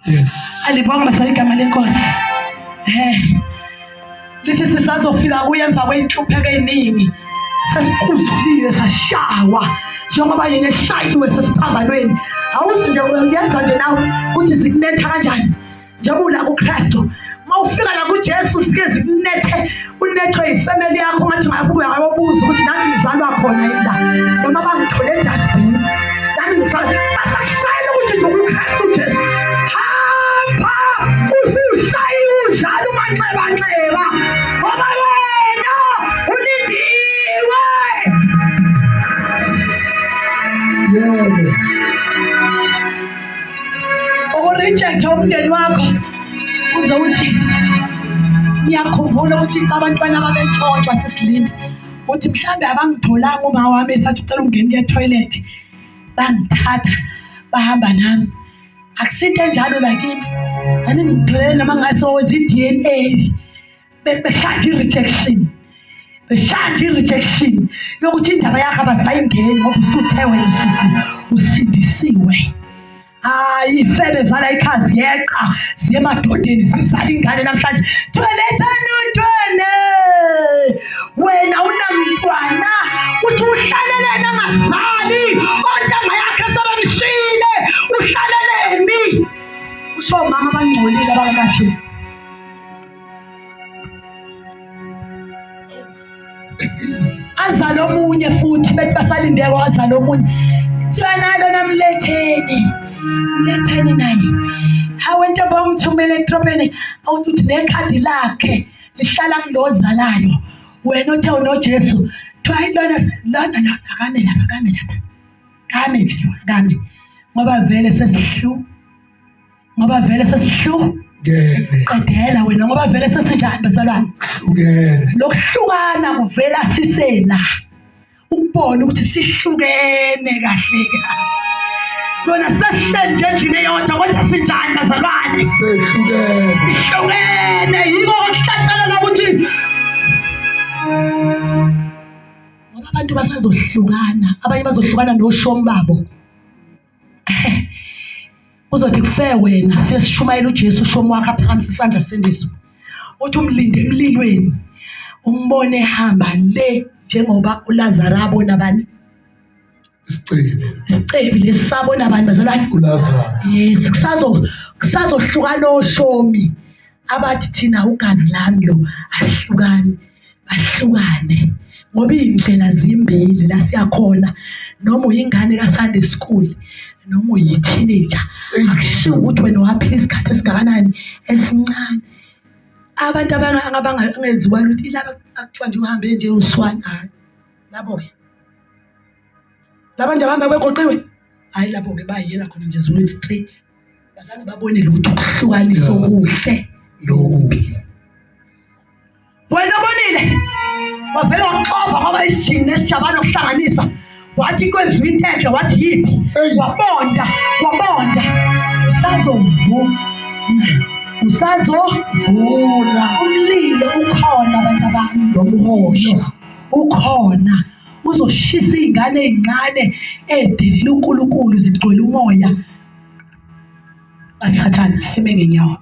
Yes. Alibonga masaligama lenkosi. Lithi sisazofika kuye emva kwey'nhlupheko ey'ningi sesiquzulile sashawa njengoba yena eshayiwe sesiphambanweni. Awuzi nje uyenza nje nawe ukuthi zikunetha kanjani njengoba ula kuKristu. Uma ufika la kuJesu sike zikunethe, unethwe yifamily yakho ngathi ngabuya ngayobuza ukuthi nami ngizalwa khona yini la noma bangithole edustbin nami basashayela ukuthi nje kuKristu Jesu. Hamba usushayiwe unjalo umanxebanxeba ngoba wena ulindiwe. Ukurejecta umndeni wakho uze uthi ngiyakhumbula ukuthi abantwana babetshontshwa sisilinde uthi mhlawumbe abangitholanga uma wami esathi ucela ungena etoilet bangithatha bahamba nami. Akusinto enjalo lakini ani ngitholele noma ngasowenza i-DNA beshaya i-rejection yokuthi indaba yakho abasayingeni ngoba usuthe wena usindisiwe. Hayi ifebe zala ikhazi yeqa siye emadodeni zizala ingane namhlanje tholethani untwana wena unamntwana uthi uhlaleleni angazali ontanga yakhe sebemshile uhlaleleni. Usho mama abangcolile abakaJesu. Azale omunye futhi bethi basalinde kwazala omunye kuthiwa nalo namletheni naye. Hawe ntombi ongithumele etropeni awuthi nekhadi lakhe lihlala kulozalayo wena othe unoJesu kuthiwa lona kame nje ngoba vele sesihlu qedela wena ngoba vele sesinjani bazalwane. Lokuhlukana kuvela sisena ukubona ukuthi sihlukene kahle lona sesihlende endlini eyodwa kodwa sinjani bazalwane. Sihlukene yiko okuhlatshelela ukuthi ngoba abantu basazohlukana, abanye bazohlukana noshomi babo. Uzothi kufe wena sifike sishumayela uJesu ushomi wakhe aphakamisa isandla sendiso uthi umlinde emlilweni umbone ehamba le njengoba uLazaro abona bani isicebi lesabona abantu bazalwane uLazaro. Yes, kusazohlukana oshomi abathi thina ugazi lami lo bahlukane ngoba indlela zimbili la siyakhona noma uyingane ka-Sunday school noma uyi-teenager. Akushiwo ukuthi wena waphila isikhathi esingakanani esincane. Abantu abangenziwa lutho ilaba akuthiwa nje uhambe nje uswane. Hayi labo-ke laba nje abahamba begoqiwe, hayi labo-ke bayela khona nje zulu straight bazange babone lutho ukuhlukanisa okuhle lokubi. Wena ubonile wavele waxova ngoba isijini nesijabana ukuhlanganisa wathi kwenziwa into enhle wathi yiphi wabonda usazovula umlilo ukhona abantu abami nomhosha ukhona uzoshisa iy'ngane ey'ncane ey'delela uNkulunkulu zigcwele umoya. Basathane sime ngenyawo.